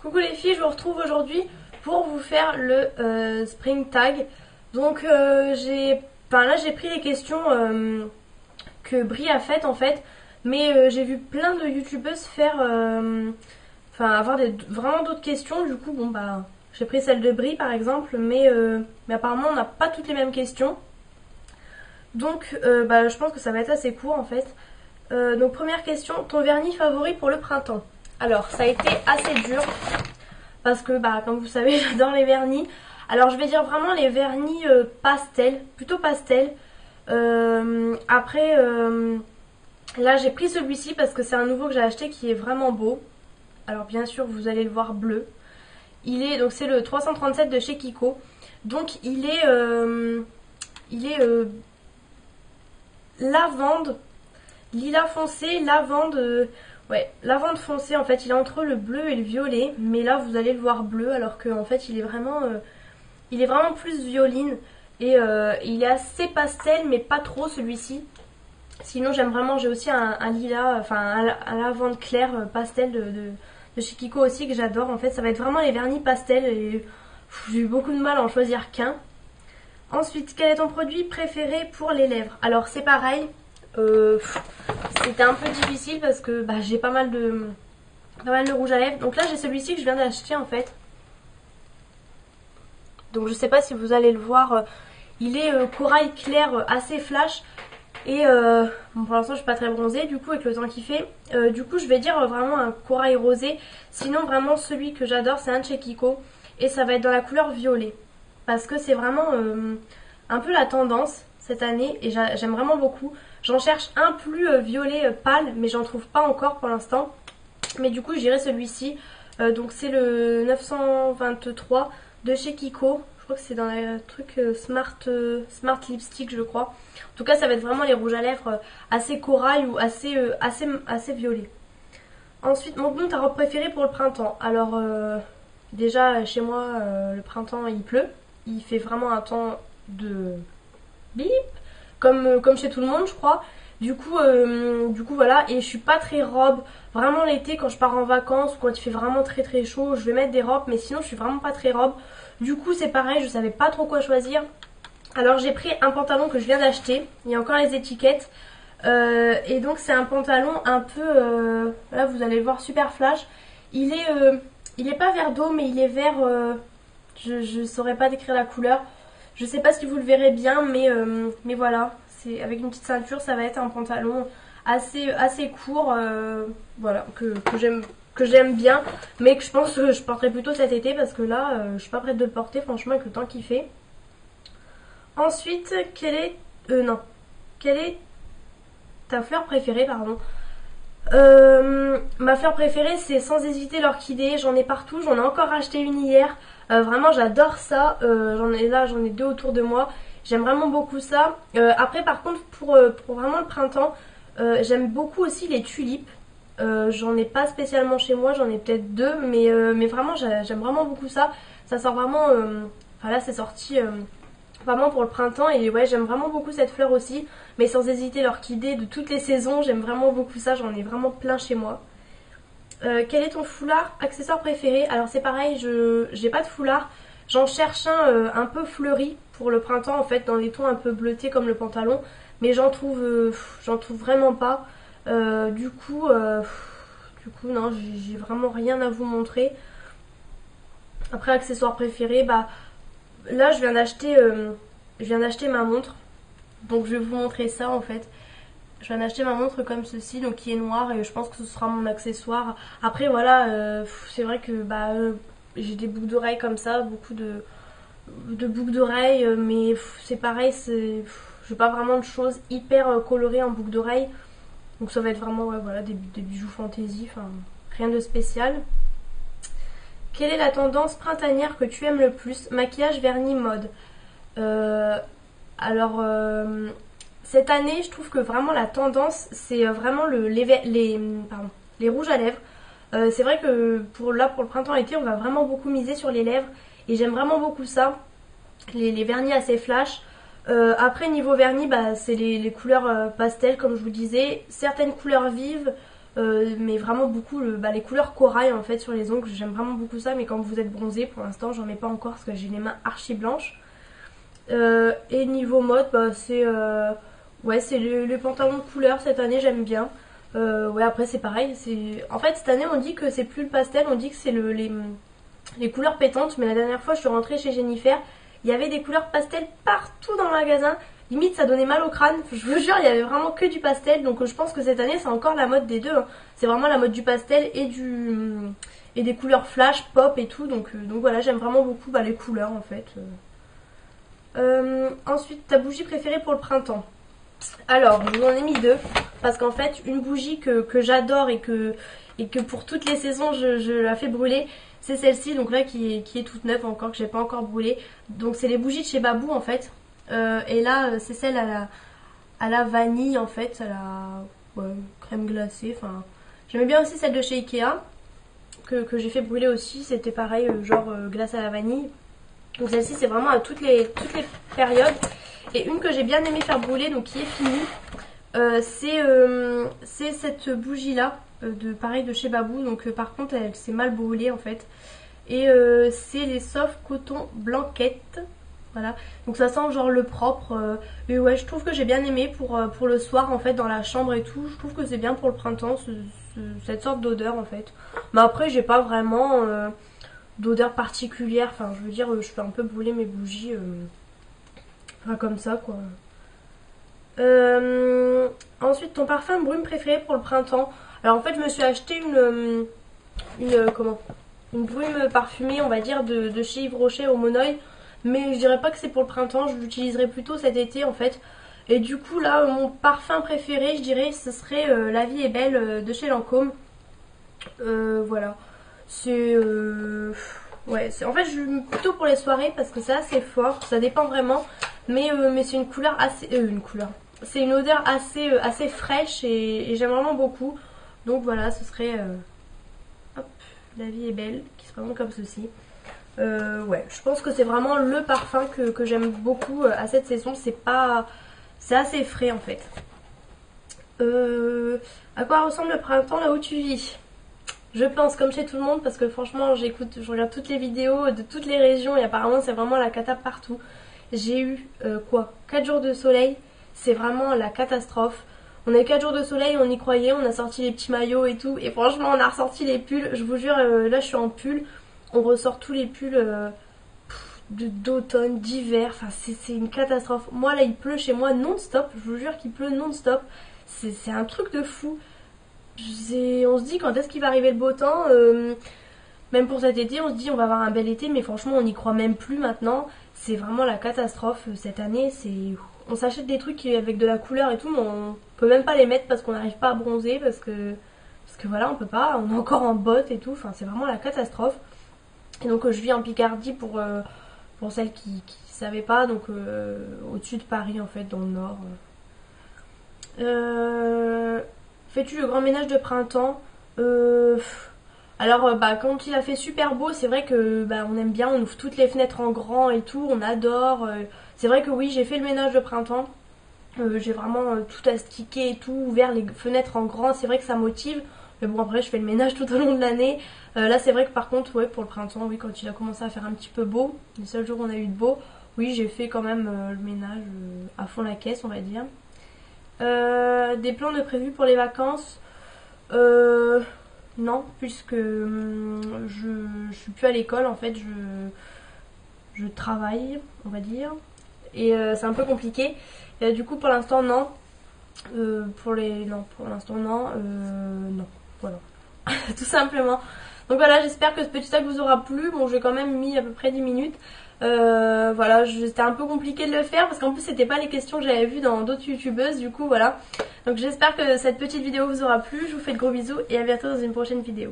Coucou les filles, je vous retrouve aujourd'hui pour vous faire le Spring Tag. Donc là j'ai pris les questions que Brie a faites en fait, mais j'ai vu plein de youtubeuses faire, avoir vraiment d'autres questions. Du coup bon bah j'ai pris celle de Brie par exemple, mais apparemment on n'a pas toutes les mêmes questions. Donc je pense que ça va être assez court en fait. Donc première question, ton vernis favori pour le printemps? Alors ça a été assez dur parce que comme vous savez j'adore les vernis. Alors je vais dire vraiment les vernis pastel, plutôt pastel. Après là j'ai pris celui-ci parce que c'est un nouveau que j'ai acheté qui est vraiment beau. Alors bien sûr vous allez le voir bleu. Donc c'est le 337 de chez Kiko. Donc il est lavande, lilas foncé, lavande. Ouais, lavande foncé en fait, il est entre le bleu et le violet, mais là vous allez le voir bleu alors qu'en fait il est vraiment plus violine et il est assez pastel mais pas trop celui-ci. Sinon j'aime vraiment, j'ai aussi un lilas, un lavande clair pastel de chez Kiko aussi que j'adore. En fait ça va être vraiment les vernis pastels et j'ai eu beaucoup de mal à en choisir qu'un. Ensuite, quel est ton produit préféré pour les lèvres? Alors c'est pareil. C'était un peu difficile parce que j'ai pas mal de rouge à lèvres. Donc là j'ai celui-ci que je viens d'acheter en fait. Donc je sais pas si vous allez le voir. Il est corail clair assez flash. Et pour l'instant je suis pas très bronzée du coup avec le temps qu'il fait. Du coup je vais dire vraiment un corail rosé. Sinon vraiment celui que j'adore c'est un de chez Kiko. Et ça va être dans la couleur violet. Parce que c'est vraiment un peu la tendance cette année et j'aime vraiment beaucoup. J'en cherche un plus violet pâle mais j'en trouve pas encore pour l'instant. Mais du coup j'irai celui-ci. Donc c'est le 923 de chez Kiko. Je crois que c'est dans le truc Smart Lipstick je crois. En tout cas ça va être vraiment les rouges à lèvres assez corail ou assez violet. Ensuite ta robe préférée pour le printemps. Alors déjà chez moi le printemps il pleut. Il fait vraiment un temps de bip comme chez tout le monde je crois. Du coup voilà, et je suis pas très robe. Vraiment l'été quand je pars en vacances ou quand il fait vraiment très très chaud, je vais mettre des robes, mais sinon je suis vraiment pas très robe. Du coup c'est pareil, je savais pas trop quoi choisir. Alors j'ai pris un pantalon que je viens d'acheter, il y a encore les étiquettes. Et donc c'est un pantalon un peu, là vous allez le voir super flash. Il est pas vert d'eau mais il est vert, je saurais pas décrire la couleur. Je sais pas si vous le verrez bien mais voilà. Avec une petite ceinture, ça va être un pantalon assez court, voilà, que j'aime bien, mais que je pense que je porterai plutôt cet été parce que là, je suis pas prête de le porter, franchement, avec le temps qu'il fait. Ensuite, quelle est ta fleur préférée, pardon? Ma fleur préférée, c'est sans hésiter l'orchidée. J'en ai partout, j'en ai encore acheté une hier. Vraiment, j'adore ça. J'en ai deux autour de moi. J'aime vraiment beaucoup ça. Après par contre pour vraiment le printemps, j'aime beaucoup aussi les tulipes. J'en ai pas spécialement chez moi, j'en ai peut-être deux, mais vraiment j'aime vraiment beaucoup ça. Ça sort vraiment, là c'est sorti vraiment pour le printemps et ouais j'aime vraiment beaucoup cette fleur aussi. Mais sans hésiter l'orchidée de toutes les saisons, j'aime vraiment beaucoup ça, j'en ai vraiment plein chez moi. Quel est ton foulard accessoire préféré? Alors c'est pareil, j'ai pas de foulard. J'en cherche un peu fleuri pour le printemps en fait, dans des tons un peu bleutés comme le pantalon, mais j'en trouve vraiment pas. Du coup non, j'ai vraiment rien à vous montrer. Après accessoire préféré, là je viens d'acheter ma montre, donc je vais vous montrer ça en fait. Je viens d'acheter ma montre comme ceci, donc qui est noire et je pense que ce sera mon accessoire. Après voilà, c'est vrai que j'ai des boucles d'oreilles comme ça, beaucoup de boucles d'oreilles, mais c'est pareil, j'ai pas vraiment de choses hyper colorées en boucles d'oreilles. Donc ça va être vraiment voilà, des bijoux fantaisie, rien de spécial. Quelle est la tendance printanière que tu aimes le plus? Maquillage, vernis, mode. Alors cette année je trouve que vraiment la tendance c'est vraiment les rouges à lèvres. C'est vrai que pour le printemps-été on va vraiment beaucoup miser sur les lèvres et j'aime vraiment beaucoup ça, les vernis assez flash. Après niveau vernis c'est les couleurs pastel comme je vous disais, certaines couleurs vives, mais vraiment beaucoup les couleurs corail en fait sur les ongles, j'aime vraiment beaucoup ça, mais quand vous êtes bronzé, pour l'instant j'en mets pas encore parce que j'ai les mains archi blanches. Et niveau mode, c'est ouais, c'est les pantalons de couleur cette année, j'aime bien. Ouais, après c'est pareil, en fait cette année on dit que c'est plus le pastel, on dit que c'est les couleurs pétantes, mais la dernière fois je suis rentrée chez Jennifer, il y avait des couleurs pastel partout dans le magasin. Limite ça donnait mal au crâne, je vous jure, il y avait vraiment que du pastel. Donc je pense que cette année c'est encore la mode des deux, hein. C'est vraiment la mode du pastel et des couleurs flash, pop et tout. Donc voilà, j'aime vraiment beaucoup les couleurs en fait. Ensuite, ta bougie préférée pour le printemps? Alors, je vous en ai mis deux, parce qu'en fait une bougie que j'adore et que pour toutes les saisons je la fais brûler, c'est celle-ci, donc là qui est toute neuve encore, que j'ai pas encore brûlée. Donc c'est les bougies de chez Babou en fait. Et là c'est celle à la vanille en fait, à la crème glacée. Enfin, j'aimais bien aussi celle de chez Ikea que j'ai fait brûler aussi, c'était pareil, genre glace à la vanille. Donc celle-ci c'est vraiment à toutes les périodes. Et une que j'ai bien aimé faire brûler, donc qui est finie, c'est cette bougie là, pareil de chez Babou. Donc par contre elle s'est mal brûlée en fait. Et c'est les Soft Coton Blanquette. Voilà, donc ça sent genre le propre. Et ouais, je trouve que j'ai bien aimé pour le soir en fait, dans la chambre et tout. Je trouve que c'est bien pour le printemps, cette sorte d'odeur en fait. Mais après j'ai pas vraiment d'odeur particulière. Enfin je veux dire, je fais un peu brûler mes bougies enfin, comme ça quoi. Ensuite, ton parfum brume préféré pour le printemps? Alors en fait je me suis acheté une brume parfumée, on va dire, de chez Yves Rocher au Monoeil. Mais je dirais pas que c'est pour le printemps, je l'utiliserai plutôt cet été en fait. Et du coup là, mon parfum préféré, je dirais, ce serait La Vie est Belle de chez Lancôme. Voilà. C'est... ouais, en fait je suis plutôt pour les soirées parce que c'est assez fort, ça dépend vraiment. Mais c'est une couleur assez... C'est une odeur assez fraîche et j'aime vraiment beaucoup. Donc voilà, ce serait... hop, La Vie est Belle, qui serait vraiment comme ceci. Ouais, je pense que c'est vraiment le parfum que j'aime beaucoup à cette saison. C'est assez frais en fait. À quoi ressemble le printemps là où tu vis? Je pense comme chez tout le monde, parce que franchement je regarde toutes les vidéos de toutes les régions et apparemment c'est vraiment la cata partout. J'ai eu 4 jours de soleil, c'est vraiment la catastrophe. On a eu 4 jours de soleil, on y croyait, on a sorti les petits maillots et tout, et franchement on a ressorti les pulls. Je vous jure, là je suis en pull. On ressort tous les pulls d'automne, d'hiver, enfin c'est une catastrophe. Moi là il pleut chez moi non-stop, je vous jure qu'il pleut non-stop. C'est un truc de fou. On se dit quand est-ce qu'il va arriver le beau temps, même pour cet été on se dit on va avoir un bel été, mais franchement on n'y croit même plus maintenant. C'est vraiment la catastrophe cette année. On s'achète des trucs avec de la couleur et tout, mais on peut même pas les mettre parce qu'on n'arrive pas à bronzer, parce que voilà, on peut pas, on est encore en bottes et tout, enfin c'est vraiment la catastrophe. Et donc je vis en Picardie pour celles qui savaient pas, donc au-dessus de Paris en fait, dans le nord. Fais-tu le grand ménage de printemps? Alors quand il a fait super beau, c'est vrai que on aime bien, on ouvre toutes les fenêtres en grand et tout, on adore. C'est vrai que oui, j'ai fait le ménage de printemps. J'ai vraiment tout astiqué et tout, ouvert les fenêtres en grand, c'est vrai que ça motive. Mais bon, après je fais le ménage tout au long de l'année. Là c'est vrai que par contre, ouais, pour le printemps, oui, quand il a commencé à faire un petit peu beau, les seuls jours où on a eu de beau, oui, j'ai fait quand même le ménage à fond la caisse, on va dire. Des plans de prévus pour les vacances? Non, puisque je suis plus à l'école en fait, je travaille, on va dire. Et c'est un peu compliqué. Du coup pour l'instant non. Pour l'instant non. Non, voilà. Tout simplement. Donc voilà, j'espère que ce petit sac vous aura plu. Bon, j'ai quand même mis à peu près 10 minutes. Voilà, c'était un peu compliqué de le faire parce qu'en plus c'était pas les questions que j'avais vues dans d'autres youtubeuses, du coup voilà. Donc j'espère que cette petite vidéo vous aura plu. Je vous fais de gros bisous et à bientôt dans une prochaine vidéo.